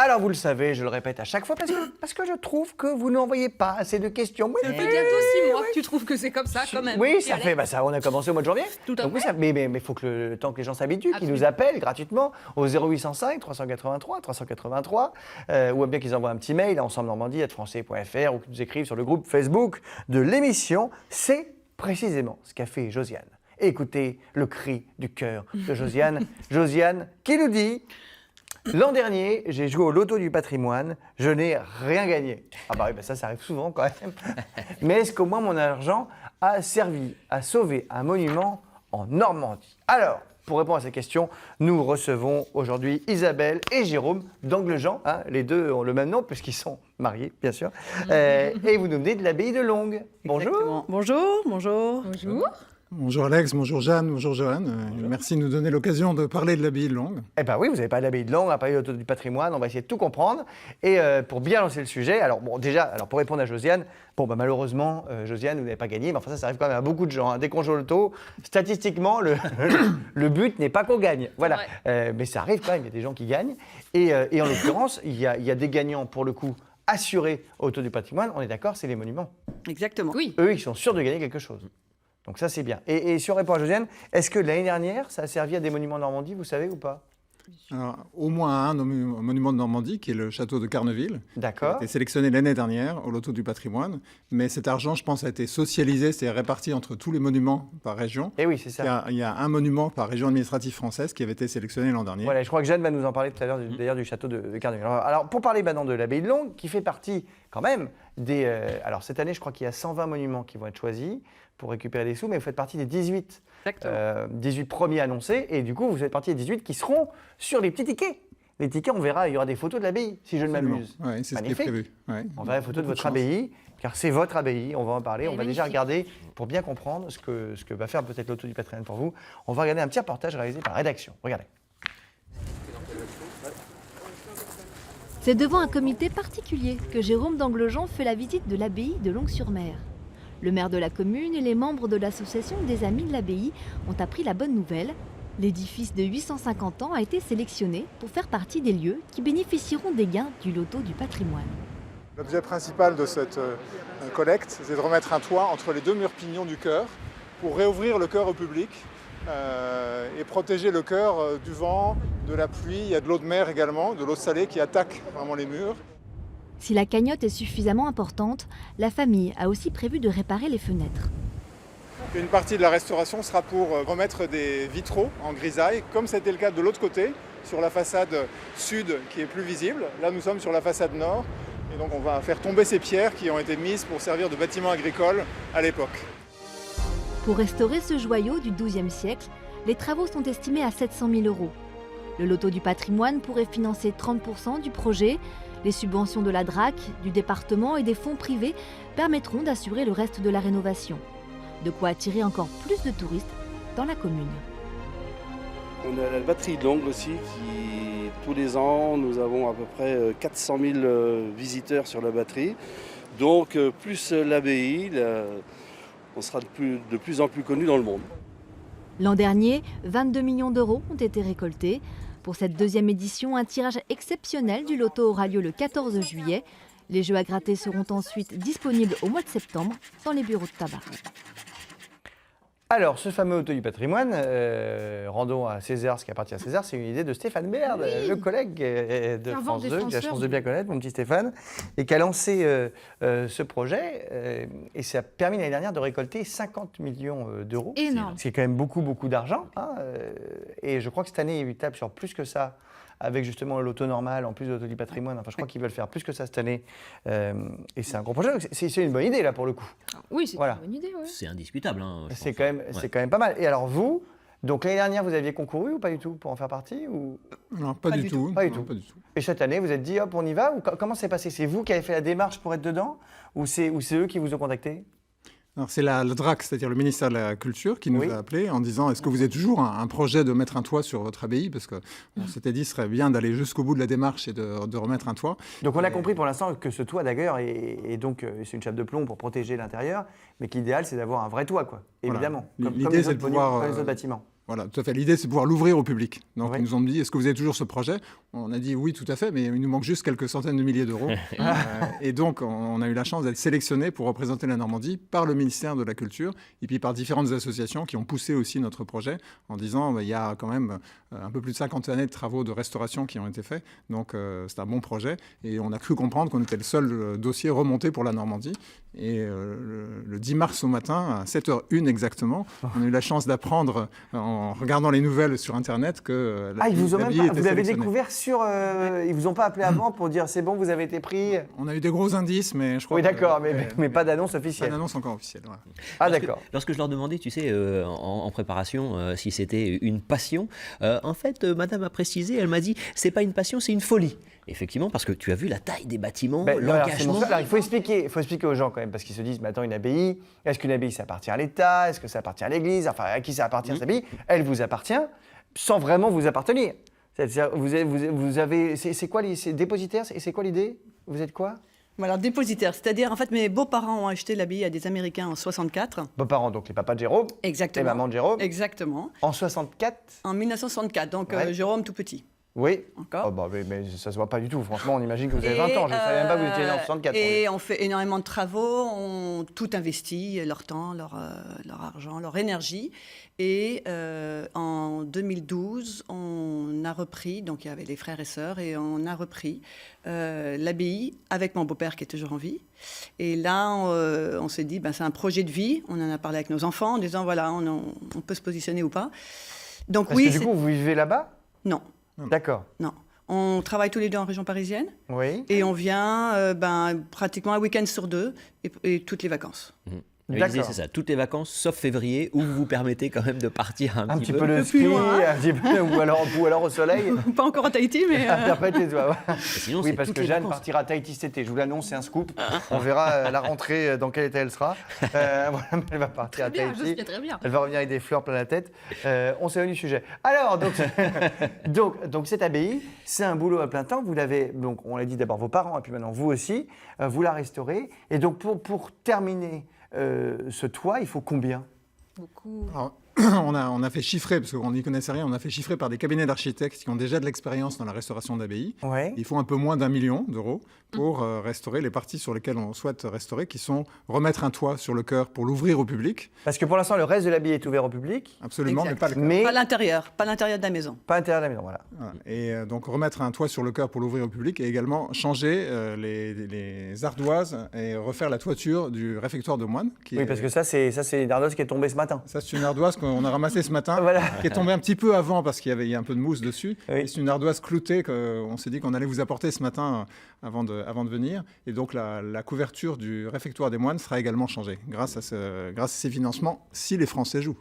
Alors vous le savez, je le répète à chaque fois parce que je trouve que vous n'envoyez pas assez de questions. Oui, Ça fait bientôt 6 mois que tu trouves que c'est comme ça quand même. Oui, ça fait, ça, on a commencé au mois de janvier. Tout à fait. Mais il faut que le temps que les gens s'habituent, qu'ils nous appellent gratuitement au 0805 383 383, ou bien qu'ils envoient un petit mail à ensemble-normandie@francais.fr ou qu'ils nous écrivent sur le groupe Facebook de l'émission. C'est précisément ce qu'a fait Josiane. Écoutez le cri du cœur de Josiane. Josiane qui nous dit... L'an dernier, j'ai joué au loto du patrimoine, je n'ai rien gagné. Ah bah oui, ça arrive souvent quand même. Mais est-ce qu'au moins mon argent a servi à sauver un monument en Normandie? Alors, pour répondre à ces questions, nous recevons aujourd'hui Isabelle et Jérôme d'Anglejean. Hein, les deux ont le même nom puisqu'ils sont mariés, bien sûr. Et vous nous venez de l'abbaye de Longues. Bonjour. Exactement. Bonjour, bonjour. Bonjour. Bonjour Alex, bonjour Jeanne, bonjour Johan. Merci de nous donner l'occasion de parler de l'abbaye de Longues. Eh bien oui, vous avez parlé de l'abbaye de Longues, on a parlé de l'auto du patrimoine, on va essayer de tout comprendre. Et pour bien lancer le sujet, alors bon déjà, pour répondre à Josiane, malheureusement, Josiane, vous n'avez pas gagné, mais enfin ça arrive quand même à beaucoup de gens. Hein. Dès qu'on joue au loto, statistiquement, le but n'est pas qu'on gagne. Voilà. Mais ça arrive quand même, il y a des gens qui gagnent. Et en l'occurrence, il y a des gagnants pour le coup assurés au loto du patrimoine, on est d'accord, c'est les monuments. Exactement. Oui. Eux, ils sont sûrs de gagner quelque chose. Donc ça, c'est bien. Et si on répond à Josiane, est-ce que l'année dernière, ça a servi à des monuments en Normandie, vous savez ou pas? Alors, au moins un monument de Normandie, qui est le château de Carneville. D'accord. Qui a été sélectionné l'année dernière au loto du patrimoine. Mais cet argent, je pense, a été socialisé, c'est réparti entre tous les monuments par région. Et oui, c'est ça. Il y a un monument par région administrative française qui avait été sélectionné l'an dernier. Voilà, je crois que Jeanne va nous en parler tout à l'heure, d'ailleurs, du château de Carneville. Alors, pour parler maintenant de l'abbaye de Longues, qui fait partie quand même des... alors, cette année, je crois qu'il y a 120 monuments qui vont être choisis pour récupérer des sous, mais vous faites partie des 18. 18 premiers annoncés, et du coup, vous faites partie des 18 qui seront sur les petits tickets. Les tickets, on verra, il y aura des photos de l'abbaye, si je ne m'amuse. Oui, c'est ce qui est prévu. Ouais. On verra les photos de votre abbaye, car c'est votre abbaye, on va en parler. On va déjà regarder, pour bien comprendre ce que va faire peut-être l'auto du patrimoine pour vous, on va regarder un petit reportage réalisé par Rédaction. Regardez. C'est devant un comité particulier que Jérôme d'Anglejean fait la visite de l'abbaye de Longues-sur-Mer. Le maire de la commune et les membres de l'association des Amis de l'abbaye ont appris la bonne nouvelle. L'édifice de 850 ans a été sélectionné pour faire partie des lieux qui bénéficieront des gains du loto du patrimoine. L'objet principal de cette collecte, c'est de remettre un toit entre les deux murs pignons du chœur pour réouvrir le chœur au public et protéger le chœur du vent, de la pluie. Il y a de l'eau de mer également, de l'eau salée qui attaque vraiment les murs. Si la cagnotte est suffisamment importante, la famille a aussi prévu de réparer les fenêtres. Une partie de la restauration sera pour remettre des vitraux en grisaille, comme c'était le cas de l'autre côté, sur la façade sud qui est plus visible. Là, nous sommes sur la façade nord, et donc on va faire tomber ces pierres qui ont été mises pour servir de bâtiment agricole à l'époque. Pour restaurer ce joyau du XIIe siècle, les travaux sont estimés à 700 000 €. Le loto du patrimoine pourrait financer 30% du projet. Les subventions de la DRAC, du département et des fonds privés permettront d'assurer le reste de la rénovation. De quoi attirer encore plus de touristes dans la commune. On a la batterie de Longues aussi, qui tous les ans, nous avons à peu près 400 000 visiteurs sur la batterie. Donc plus l'abbaye, on sera de plus en plus connu dans le monde. L'an dernier, 22 millions d'euros ont été récoltés. Pour cette deuxième édition, un tirage exceptionnel du loto aura lieu le 14 juillet. Les jeux à gratter seront ensuite disponibles au mois de septembre dans les bureaux de tabac. Alors, ce fameux loto du patrimoine, rendons à César ce qui appartient à César, c'est une idée de Stéphane Baird, le collègue de France 2, que j'ai la chance de bien connaître, mon petit Stéphane, et qui a lancé ce projet. Et ça a permis l'année dernière de récolter 50 millions d'euros. Énorme. Ce qui est quand même beaucoup, beaucoup d'argent. Hein, et je crois que cette année, il tape sur plus que ça, avec justement le loto normal, en plus de loto du patrimoine. Enfin, je crois qu'ils veulent faire plus que ça cette année. Et c'est un gros projet. C'est une bonne idée, là, pour le coup. Oui, c'est Voilà. une bonne idée. Ouais. C'est indiscutable. Hein, C'est quand même pas mal. Et alors vous, donc l'année dernière, vous aviez concouru ou pas du tout pour en faire partie ou... Non, pas du tout. Pas du Non, tout. pas du tout. Et cette année, vous êtes dit, hop, on y va ou comment c'est passé? C'est vous qui avez fait la démarche pour être dedans ou c'est eux qui vous ont contacté? Alors, c'est le DRAC, c'est-à-dire le ministère de la Culture, qui nous a appelés en disant est-ce que vous avez toujours un projet de mettre un toit sur votre abbaye? Parce qu'on s'était dit ce serait bien d'aller jusqu'au bout de la démarche et de remettre un toit. Donc on a compris pour l'instant que ce toit d'ailleurs est donc c'est une chape de plomb pour protéger l'intérieur, mais que l'idéal c'est d'avoir un vrai toit, quoi. Évidemment. Voilà. Comme L'idée les c'est de autres pouvoir comme les autres bâtiments. Voilà, tout à fait. L'idée, c'est de pouvoir l'ouvrir au public. Donc, Oui. ils nous ont dit, est-ce que vous avez toujours ce projet? On a dit oui, tout à fait, mais il nous manque juste quelques centaines de milliers d'euros. Et donc, on a eu la chance d'être sélectionnés pour représenter la Normandie par le ministère de la Culture et puis par différentes associations qui ont poussé aussi notre projet en disant, il y a quand même un peu plus de 50 années de travaux de restauration qui ont été faits. Donc, c'est un bon projet. Et on a cru comprendre qu'on était le seul dossier remonté pour la Normandie. Et le 10 mars au matin, à 7h01 exactement, on a eu la chance d'apprendre en regardant les nouvelles sur Internet que ils vous ont même l'abbaye pas, était vous l'avez sélectionnée. découvert sur... ils vous ont pas appelé avant pour dire c'est bon, vous avez été pris? On a eu des gros indices, mais je crois Oui, d'accord, que, mais pas d'annonce pas officielle. d'annonce encore officielle. Voilà. Ah, Lorsque- d'accord. Lorsque je leur demandais, tu sais, en préparation, si c'était une passion, en fait, madame a précisé, elle m'a dit, c'est pas une passion, c'est une folie. Effectivement, parce que tu as vu la taille des bâtiments, Ben, non, alors, c'est l'engagement. mon truc. Alors, il faut expliquer aux gens quand même, parce qu'ils se disent, mais attends, une abbaye, est-ce qu'une abbaye, ça appartient à l'État? Est-ce que ça appartient à l'Église? Enfin, à qui ça appartient, cette abbaye? Elle vous appartient sans vraiment vous appartenir. C'est-à-dire, vous avez c'est quoi, c'est dépositaire? Et c'est quoi l'idée? Vous êtes quoi? Alors, dépositaire, c'est-à-dire, en fait, mes beaux-parents ont acheté l'abbaye à des Américains en 64. Vos parents, donc les papas de Jérôme, Exactement. et maman de Jérôme, Exactement. en 64? En 1964, donc Ouais. Jérôme tout petit. Oui. Encore. Oh, bah, mais ça se voit pas du tout. Franchement, on imagine que vous avez 20 ans. Je ne savais même pas que vous étiez né en 64. Et on fait énormément de travaux, on tout investi, leur temps, leur argent, leur énergie. Et en 2012, on a repris, donc il y avait les frères et sœurs, et on a repris l'abbaye avec mon beau-père qui est toujours en vie. Et là, on s'est dit, c'est un projet de vie. On en a parlé avec nos enfants en disant, voilà, on peut se positionner ou pas. Donc Parce oui, que du coup, vous vivez là-bas? non, D'accord. non. On travaille tous les deux en région parisienne. Oui. Et on vient pratiquement un week-end sur deux et toutes les vacances. Elle disait, D'accord. c'est ça, toutes les vacances, sauf février, où vous vous permettez quand même de partir un petit peu. de peu ski, plus loin. un petit peu, ou alors au soleil. Pas encore à Tahiti, mais... Perpète les doigts. Sinon, Oui, c'est parce toutes que les Jeanne vacances. partira à Tahiti cet été. Je vous l'annonce, c'est un scoop. On verra la rentrée, dans quel état elle sera. Voilà, mais elle va partir à Très bien, je Tahiti. sais très bien. Elle va revenir avec des fleurs plein la tête. On s'éloigne du sujet. Alors, donc cette abbaye, c'est un boulot à plein temps. Vous l'avez, donc on l'a dit d'abord vos parents, et puis maintenant vous aussi, vous la restaurez. Et donc pour terminer ce toit, il faut combien? Beaucoup. Alors, on a fait chiffrer, parce qu'on n'y connaissait rien, on a fait chiffrer par des cabinets d'architectes qui ont déjà de l'expérience dans la restauration d'abbayes. Ouais. Il faut un peu moins d'1 million d'euros pour restaurer les parties sur lesquelles on souhaite restaurer, qui sont remettre un toit sur le chœur pour l'ouvrir au public. Parce que pour l'instant, le reste de l'abbaye est ouvert au public, Absolument, Exact. mais pas le chœur. mais Pas l'intérieur de la maison. pas à l'intérieur de la maison. Voilà. Voilà. Et donc remettre un toit sur le chœur pour l'ouvrir au public et également changer les ardoises et refaire la toiture du réfectoire de moines. Oui, parce que ça, c'est une ardoise qui est tombée ce matin. Ça, c'est une ardoise qu'on a ramassée ce matin, Voilà. qui est tombée un petit peu avant parce qu'il y a un peu de mousse dessus. Oui. Et c'est une ardoise cloutée qu'on s'est dit qu'on allait vous apporter ce matin avant de venir. Et donc la couverture du réfectoire des moines sera également changée grâce à ces financements, si les Français jouent.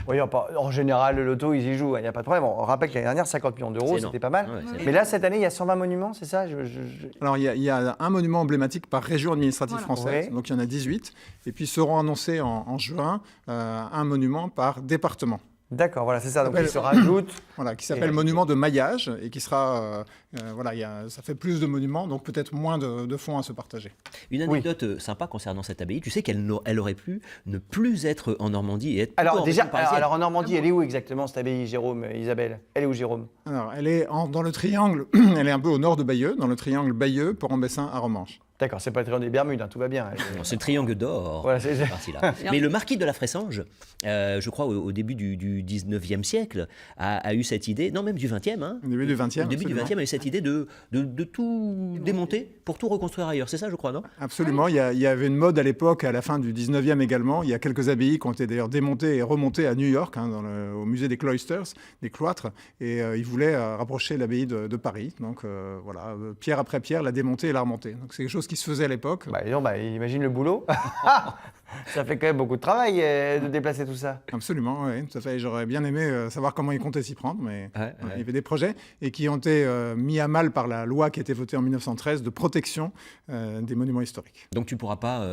Oui, en général, le loto, ils y jouent, il n'y a pas de problème. On rappelle que l'année dernière, 50 millions d'euros, C'est c'était énorme. pas mal. Ouais, c'est Mais là, cette année, il y a 120 monuments, c'est ça? Alors, il y a un monument emblématique par région administrative française, Ouais. donc il y en a 18. Et puis seront annoncés en juin un monument par département. D'accord, voilà, c'est ça. Donc, Appelle- il se rajoute. Voilà, qui s'appelle monument de maillage et qui sera, ça fait plus de monuments, donc peut-être moins de fonds à se partager. Une anecdote sympa concernant cette abbaye, tu sais elle aurait pu ne plus être en Normandie et être plutôt Alors, en déjà, région parisienne. alors en Normandie, elle est où exactement, cette abbaye, Jérôme, Isabelle? Elle est où, Jérôme? Alors, elle est dans le triangle, elle est un peu au nord de Bayeux, dans le triangle Bayeux, Port-en-Bessin, Arromanches. D'accord, c'est pas le triangle des Bermudes, tout va bien. Non, c'est le triangle d'or. Voilà, c'est- cette partie-là. Mais le marquis de la Fressange, je crois au début du 19e siècle, a eu cette idée, non même du 20e, hein, Au début du 20e. au début du absolument. 20e, a eu cette idée de tout démonter pour tout reconstruire ailleurs. C'est ça, je crois, non? Absolument, il y avait une mode à l'époque, à la fin du 19e également. Il y a quelques abbayes qui ont été d'ailleurs démontées et remontées à New York, au musée des Cloisters, des cloîtres. Et ils voulaient rapprocher l'abbaye de Paris. Donc voilà, pierre après pierre, la démonter et la remonter. Donc c'est quelque chose qui se faisait à l'époque. Imagine le boulot. Ça fait quand même beaucoup de travail de déplacer tout ça. Absolument, oui, tout à fait. J'aurais bien aimé savoir comment ils comptaient s'y prendre, mais Ouais, il y avait des projets et qui ont été mis à mal par la loi qui a été votée en 1913 de protection des monuments historiques. Donc tu pourras pas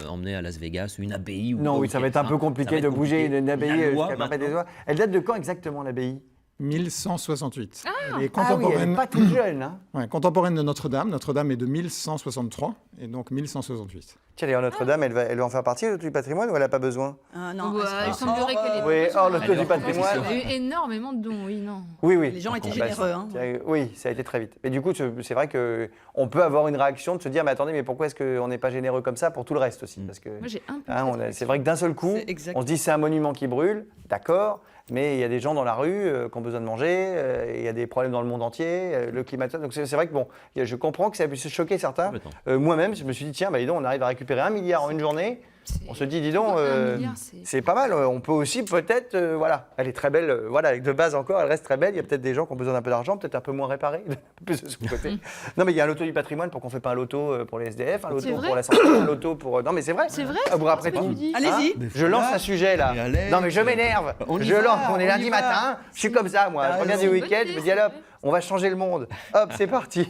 emmener à Las Vegas une abbaye ou Non, quoi, oui, ou ça va être un peu ça va compliqué être de bouger compliqué. une abbaye La loi, jusqu'à Perpète des maintenant. Oies. Elle date de quand exactement, l'abbaye? 1168. Elle est Ah oui, elle n'est pas toute jeune. Hein. Ouais, contemporaine de Notre-Dame. Notre-Dame est de 1163 et donc 1168. Tiens, d'ailleurs, Notre-Dame, elle va en faire partie, l'auto du patrimoine, ou elle n'a pas besoin? Non, Il semblerait qu'elle ait Oui, pas besoin. l'auto du patrimoine. Il y a eu énormément de dons, oui, non. Oui. Les gens étaient Bah, généreux. Hein. Oui, ça a été très vite. Mais du coup, c'est vrai qu'on peut avoir une réaction de se dire, mais attendez, mais pourquoi est-ce qu'on n'est pas généreux comme ça pour tout le reste aussi? Parce que Moi, j'ai un peu. c'est vrai que d'un seul coup, C'est exact. on se dit c'est un monument qui brûle, d'accord, mais il y a des gens dans la rue qui ont besoin de manger, il y a des problèmes dans le monde entier, le climat. Donc c'est vrai que bon, je comprends que ça puisse choquer certains. Moi-même, je me suis dit, tiens, bah, dis donc, on arrive à récupérer 1 milliard en une journée. On se dit, dis donc, c'est pas mal. On peut aussi peut-être, voilà, elle est très belle, voilà, de base encore, elle reste très belle. Il y a peut-être des gens qui ont besoin d'un peu d'argent, peut-être un peu moins réparé, un peu plus de ce côté. Non, mais il y a un loto du patrimoine, pour qu'on ne fait pas un loto pour les SDF, un loto pour la santé, un loto pour. Non, mais c'est vrai. C'est vrai. Après tout. Allez-y. Je lance un sujet là. Non, mais je m'énerve. Je lance. On est lundi matin. Je suis comme ça, moi. Je reviens du week-end. Je me dis, allez hop, on va changer le monde. Hop, c'est parti.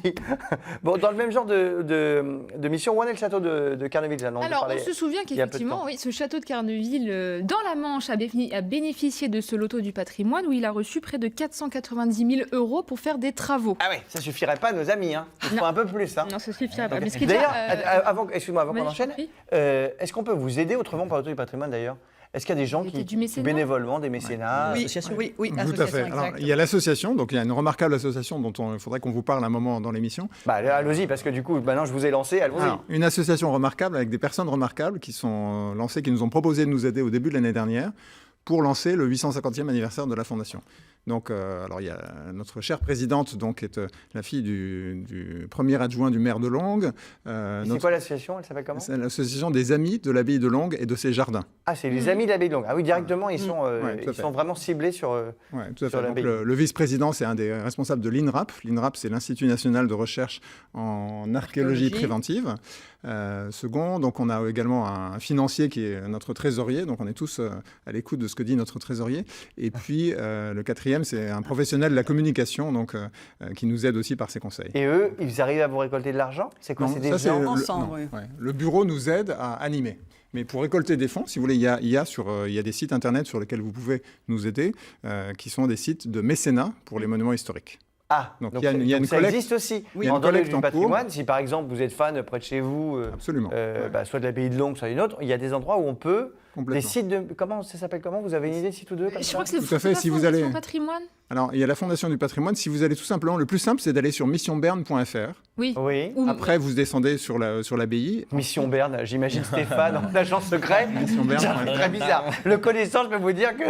Bon, dans le même genre de mission, où en est le château de Carneville? Alors, on se souvient qu'effectivement, oui, ce château de Carneville, dans la Manche, a bénéficié de ce loto du patrimoine où il a reçu près de 490 000 € pour faire des travaux. Ah oui, ça suffirait pas, nos amis. Hein. Il faut un peu plus. Hein. Non, ça suffirait pas. Mais ce qui est D'ailleurs, déjà, excuse-moi, avant qu'on enchaîne, est-ce qu'on peut vous aider autrement par le loto du patrimoine d'ailleurs? Est-ce qu'il y a des gens qui bénévolement, des mécénats? Oui, tout à fait. Alors, il y a l'association, donc il y a une remarquable association dont il faudrait qu'on vous parle un moment dans l'émission. Bah, allez-y, parce que du coup, maintenant je vous ai lancé, allons-y. Une association remarquable avec des personnes remarquables qui sont lancées, qui nous ont proposé de nous aider au début de l'année dernière pour lancer le 850e anniversaire de la Fondation. Donc, alors il y a notre chère présidente, donc est la fille du premier adjoint du maire de Longues. C'est quoi l'association? Elle s'appelle comment? C'est l'association des Amis de l'Abbaye de Longues et de ses jardins. Ah, c'est les Amis de l'Abbaye de Longues. Ah oui, directement, ils sont vraiment ciblés sur l'abbaye. Le vice-président, c'est un des responsables de l'INRAP. L'INRAP, c'est l'Institut national de recherche en archéologie préventive. Second, donc on a également un financier qui est notre trésorier. Donc on est tous à l'écoute de ce que dit notre trésorier. Et puis le quatrième, c'est un professionnel de la communication, donc qui nous aide aussi par ses conseils. Et eux, ils arrivent à vous récolter de l'argent? C'est quoi? C'est des gens ensemble? Le bureau nous aide à animer. Mais pour récolter des fonds, si vous voulez, il y a des sites internet sur lesquels vous pouvez nous aider, qui sont des sites de mécénat pour les monuments historiques. Ah, donc il y a une collecte. Ça existe aussi. Oui, en collecte du patrimoine, si par exemple vous êtes fan près de chez vous, absolument, soit de l'abbaye de Longues, soit une autre, il y a des endroits où on peut. Des sites de. Comment ça s'appelle? Comment vous avez une idée, site ou deux comme Je crois que c'est tout à fait. Si vous allez. Patrimoine. Alors, il y a la Fondation du patrimoine. Si vous allez tout simplement, le plus simple, c'est d'aller sur missionberne.fr. Oui. Après, vous descendez sur l'abbaye. Mission Berne, j'imagine Stéphane en agent secret. Mission Berne. C'est très bizarre. Le connaissant, je peux vous dire que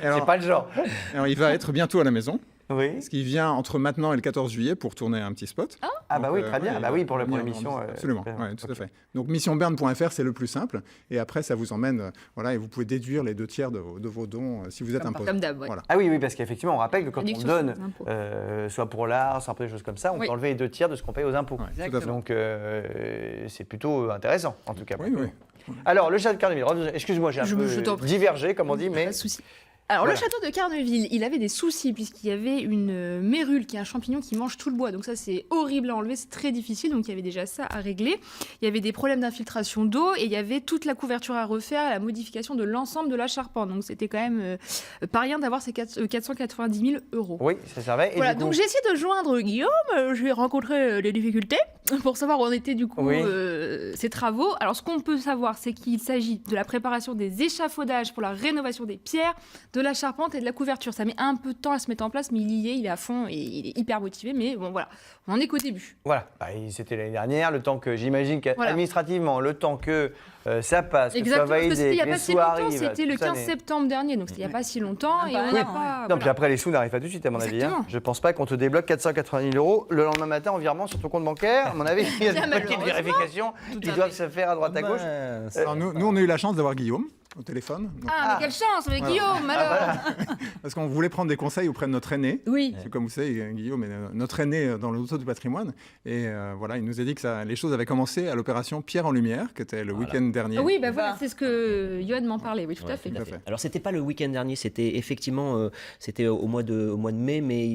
c'est pas le genre. Alors, il va être bientôt à la maison. Oui. Parce qu'il vient entre maintenant et le 14 juillet pour tourner un petit spot. Ah bah oui, très bien. Bah oui, pour l'émission. Absolument, tout à fait. Donc missionberne.fr, c'est le plus simple. Et après, ça vous emmène, et vous pouvez déduire les 2/3 de vos dons si vous êtes imposé. Comme d'hab, voilà. Ah oui, parce qu'effectivement, on rappelle que quand on donne, soit pour l'art, soit pour des choses comme ça, on peut enlever les 2/3 de ce qu'on paye aux impôts. Donc c'est plutôt intéressant, en tout cas. Oui. Alors, le château de Carneville, excuse-moi, j'ai un peu divergé, comme on dit, mais... Pas de souci. Alors, le château de Carneville, il avait des soucis puisqu'il y avait une mérule qui est un champignon qui mange tout le bois. Donc ça, c'est horrible à enlever, c'est très difficile. Donc il y avait déjà ça à régler. Il y avait des problèmes d'infiltration d'eau et il y avait toute la couverture à refaire, la modification de l'ensemble de la charpente. Donc c'était quand même pas rien d'avoir ces 490 000 €. Oui, ça servait. Voilà, donc j'ai essayé de joindre Guillaume. J'ai rencontré des difficultés pour savoir où en étaient du coup ces travaux. Alors ce qu'on peut savoir, c'est qu'il s'agit de la préparation des échafaudages pour la rénovation des pierres, de la charpente et de la couverture. Ça met un peu de temps à se mettre en place, mais il y est, il est à fond et il est hyper motivé. Mais bon, voilà, on en est qu'au début. Voilà, c'était l'année dernière, le temps que j'imagine qu'administrativement, le temps que ça passe, que ça soit validé, que les sous arrivent. C'était le 15 septembre dernier, donc c'était il n'y a pas si longtemps. Et on n'a pas... Non, puis après, les sous n'arrivent pas tout de suite, à mon avis. Je ne pense pas qu'on te débloque 490 000 € le lendemain matin en virement sur ton compte bancaire. À mon avis, il y a des petites vérifications qui doivent se faire à droite à gauche. Alors, nous, on a eu la chance d'avoir Guillaume au téléphone. Donc... mais quelle chance avec Guillaume, alors. Parce qu'on voulait prendre des conseils auprès de notre aîné. Oui. C'est comme vous savez, Guillaume est notre aîné dans le loto du patrimoine. Et il nous a dit que les choses avaient commencé à l'opération Pierre en Lumière, qui était le week-end dernier. Oui, voilà, c'est ce que Yoann m'en parlait. Oui, tout à fait. Alors, c'était pas le week-end dernier, c'était effectivement c'était au mois de mai, mais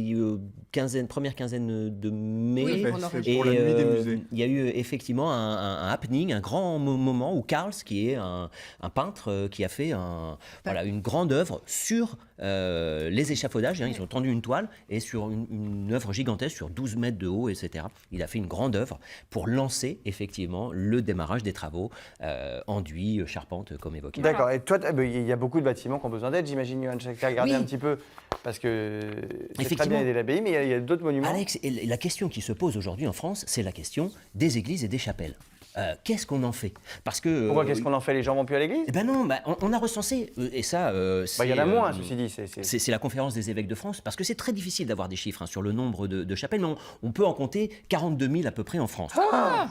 première quinzaine de mai. Oui, et pour la nuit des musées. Il y a eu effectivement un happening, un grand moment où Karls, qui est un peintre qui a fait une grande œuvre sur les échafaudages. Ils ont tendu une toile et sur une œuvre gigantesque sur 12 mètres de haut, etc. Il a fait une grande œuvre pour lancer effectivement le démarrage des travaux enduits, charpente, comme évoqué. D'accord. Et toi, il y a beaucoup de bâtiments qui ont besoin d'aide, j'imagine, Johan. Tu as regardé un petit peu, parce que c'est très bien aider l'abbaye, mais il y a d'autres monuments. Alex, et la question qui se pose aujourd'hui en France, c'est la question des églises et des chapelles. Qu'est-ce qu'on en fait? Parce que Pourquoi qu'est-ce qu'on en fait? Les gens vont plus à l'église? Eh ben non, on a recensé, et ça... il y en a moins, ceci dit. C'est la conférence des évêques de France, parce que c'est très difficile d'avoir des chiffres sur le nombre de chapelles, mais on peut en compter 42 000 à peu près en France.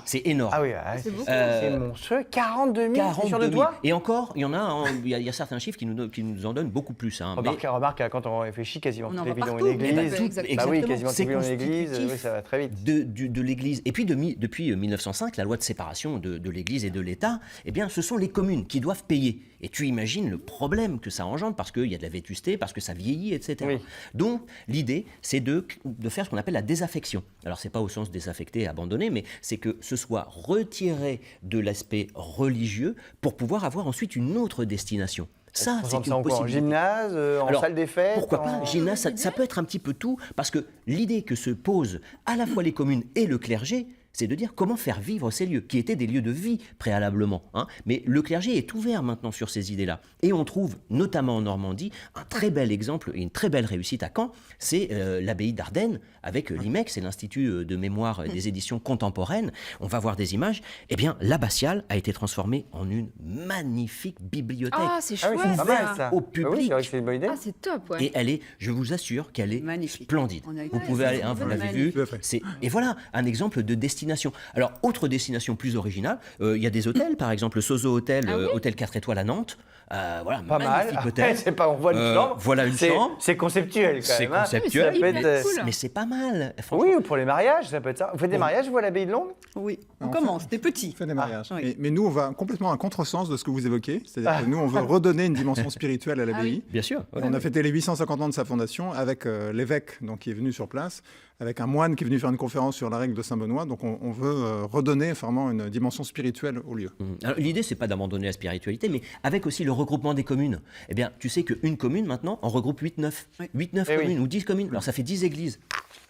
C'est énorme. Ah oui, c'est monstrueux. 42 000 sur le doigt. Et encore, il y a certains chiffres qui nous en donnent beaucoup plus. Remarque, quand on réfléchit, quasiment toutes les villes ont partout. une église. Exactement. Oui, quasiment toutes les villes ont une église. constitutif Oui, ça va très vite. de l'Église. Et puis depuis 1905, la loi de séparation de l'Église et de l'État, eh bien, ce sont les communes qui doivent payer. Et tu imagines le problème que ça engendre parce qu'il y a de la vétusté, parce que ça vieillit, etc. Oui. Donc, l'idée, c'est de faire ce qu'on appelle la désaffection. Alors, c'est pas au sens désaffecté, abandonné, mais c'est que ce soit retiré de l'aspect religieux pour pouvoir avoir ensuite une autre destination. Ça, c'est une possibilité. En gymnase, en salle des fêtes? Pourquoi pas? Gymnase, ça peut être un petit peu tout, parce que l'idée que se posent à la fois les communes et le clergé, c'est de dire comment faire vivre ces lieux, qui étaient des lieux de vie préalablement. Mais le clergé est ouvert maintenant sur ces idées-là. Et on trouve, notamment en Normandie, un très bel exemple et une très belle réussite à Caen, c'est l'abbaye d'Ardenne, avec l'IMEC, c'est l'Institut de mémoire des éditions contemporaines. On va voir des images. Eh bien, l'abbatiale a été transformée en une magnifique bibliothèque. Ah, c'est chouette, pas mal, ça. Au Ah oui, public. c'est vrai que c'est une bonne idée. Ah, c'est top, ouais. Et elle est, je vous assure qu'elle est Magnifique. splendide. On a été- Vous pouvez aller, vous l'avez vu. Tout à fait. Et voilà, un exemple de destination. Alors, autre destination plus originale, il y a des hôtels, par exemple le Sozo Hôtel, hôtel 4 étoiles à Nantes. Voilà, Pas mal. magnifique hôtel. C'est pas, on voit une chambre. Voilà une chambre. C'est conceptuel quand C'est même. conceptuel, Ça peut être, cool. mais c'est pas mal. Franchement. Oui, ou pour les mariages, ça peut être ça. Vous faites des mariages, vous, à l'abbaye de Longue? Oui, on Enfin, commence, des petits. On fait des mariages. oui. Mais nous, on va complètement à contresens de ce que vous évoquez. C'est-à-dire que nous, on veut redonner une dimension spirituelle à l'abbaye. Bien sûr. Et on a fêté les 850 ans de sa fondation avec l'évêque qui est venu sur place, avec un moine qui est venu faire une conférence sur la règle de Saint-Benoît. Donc on veut redonner vraiment une dimension spirituelle au lieu. Alors, l'idée, c'est pas d'abandonner la spiritualité, mais avec aussi le regroupement des communes. Eh bien, tu sais qu'une commune, maintenant, en regroupe 8-9. Oui. 8-9 Eh oui. communes ou 10 communes. Alors, ça fait 10 églises.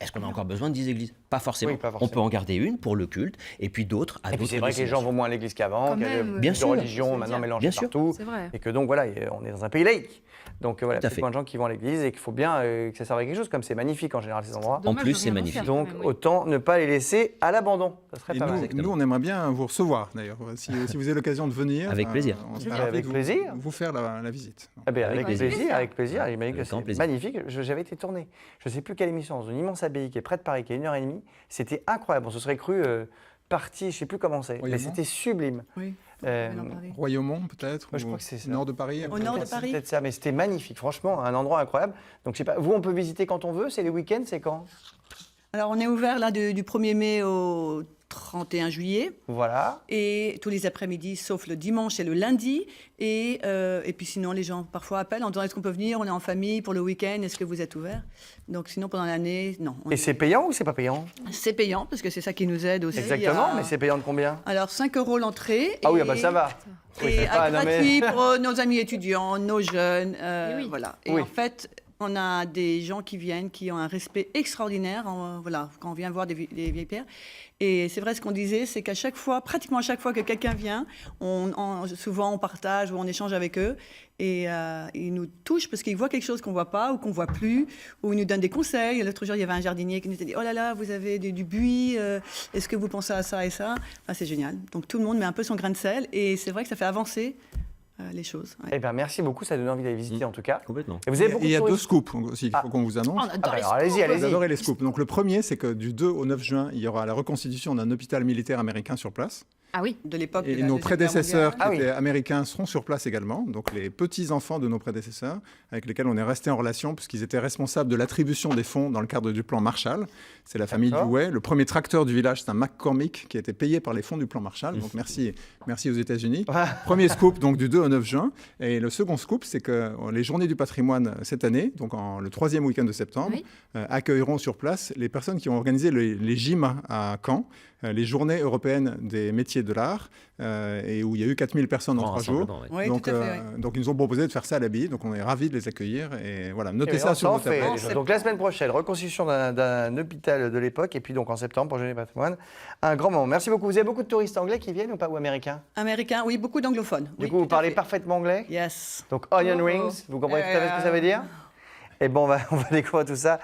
Est-ce qu'on a encore besoin de 10 églises? Pas forcément. Oui, pas forcément. On peut en garder une pour le culte, et puis d'autres à Et puis d'autres c'est vrai que les gens destinations. vont moins à l'église qu'avant, Quand qu'il y a même, de bien sûr. religions Ça veut maintenant dire. mélangées Bien sûr. partout. C'est vrai. Et que donc voilà, on est dans un pays laïque. Donc voilà, Tout à il y a fait. plein de gens qui vont à l'église et qu'il faut bien que ça serve à quelque chose, comme c'est magnifique en général ces endroits. Dommage plus, de c'est rien en magnifique. faire, quand Donc même, oui. autant ne pas les laisser à l'abandon. Ça serait Et pas mal. exactement. nous, on aimerait bien vous recevoir, d'ailleurs. Si vous avez l'occasion de venir, Avec plaisir. on serait Avec ravis de plaisir. vous faire la visite. Eh bien, avec Avec plaisir, plaisir. avec plaisir. J'imagine que Avec grand c'est plaisir. magnifique. J'avais été tourné, je ne sais plus quelle émission, dans une immense abbaye qui est près de Paris, qui est 1h30. C'était incroyable. On se serait cru parti, je ne sais plus comment c'est, mais Royaumont. c'était sublime. Oui. Euh, On va en parler. Royaumont, peut-être Moi, je ou crois que c'est ça. Nord de Paris. Au nord de Peut-être- Paris. Peut-être ça, mais c'était magnifique. Franchement, un endroit incroyable. Donc, je sais pas, vous, on peut visiter quand on veut. C'est les week-ends, c'est quand? Alors, on est ouvert là du 1er mai au 31 juillet. Voilà. Et tous les après-midi, sauf le dimanche et le lundi. Et puis sinon, les gens parfois appellent en disant est-ce qu'on peut venir? On est en famille pour le week-end, est-ce que vous êtes ouvert? Donc sinon, pendant l'année, non. Et c'est payant ou c'est pas payant? C'est payant parce que c'est ça qui nous aide aussi. Exactement, mais c'est payant de combien? Alors 5 € l'entrée. Ah oui, et- ah bah ça va. Oui, Et c'est pas- non, mais- gratuit pour nos amis étudiants, nos jeunes, Et oui. voilà. Et Oui. en fait, on a des gens qui viennent, qui ont un respect extraordinaire, voilà, quand on vient voir des vieilles pierres. Et c'est vrai, ce qu'on disait, c'est qu'à chaque fois, pratiquement à chaque fois que quelqu'un vient, souvent on partage ou on échange avec eux, et ils nous touchent parce qu'ils voient quelque chose qu'on voit pas ou qu'on voit plus, ou ils nous donnent des conseils. L'autre jour, il y avait un jardinier qui nous a dit « Oh là là, vous avez du buis, est-ce que vous pensez à ça et ça ?» Enfin, c'est génial. Donc tout le monde met un peu son grain de sel, et c'est vrai que ça fait avancer les choses. Ouais. Eh bien, merci beaucoup. Ça donne envie d'aller visiter, en tout cas. Complètement. Et vous avez Et beaucoup il y a de 2 touristes. scoops aussi qu'il faut qu'on vous annonce. On Ah adore bah les alors, allez-y, scoops. allez-y. J'adorais les scoops. Donc le premier, c'est que du 2 au 9 juin, il y aura la reconstitution d'un hôpital militaire américain sur place. Ah oui. De l'époque. Et de la nos Deuxième prédécesseurs Guerre qui Ah oui. étaient américains seront sur place également. Donc les petits-enfants de nos prédécesseurs, avec lesquels on est resté en relation, puisqu'ils étaient responsables de l'attribution des fonds dans le cadre du plan Marshall. C'est la famille D'accord. Dewey. Le premier tracteur du village, c'est un McCormick qui a été payé par les fonds du plan Marshall. Donc merci aux États-Unis. Premier scoop donc du 2 au 9 juin. Et le second scoop, c'est que les Journées du patrimoine cette année, donc le 3e week-end de septembre, Oui. accueilleront sur place les personnes qui ont organisé les GIM à Caen, les Journées européennes des métiers métiers de l'art et où il y a eu 4000 personnes en 3 jours. rassemblement, ouais. Oui, Donc, tout à fait. donc ils nous ont proposé de faire ça à l'abbaye, donc on est ravis de les accueillir et voilà, Et notez oui, ça on sur s'en votre fait. tablette. Donc la semaine prochaine, reconstitution d'un hôpital de l'époque, et puis donc en septembre, pour Journée du patrimoine, un grand moment. Merci beaucoup. Vous avez beaucoup de touristes anglais qui viennent ou pas, ou américains? Américain, oui, beaucoup d'anglophones. Du Oui, coup, vous tout à parlez fait. parfaitement anglais? Yes. Donc onion Oh. rings, vous comprenez tout à fait ce que ça veut dire? Et bon, on va découvrir tout ça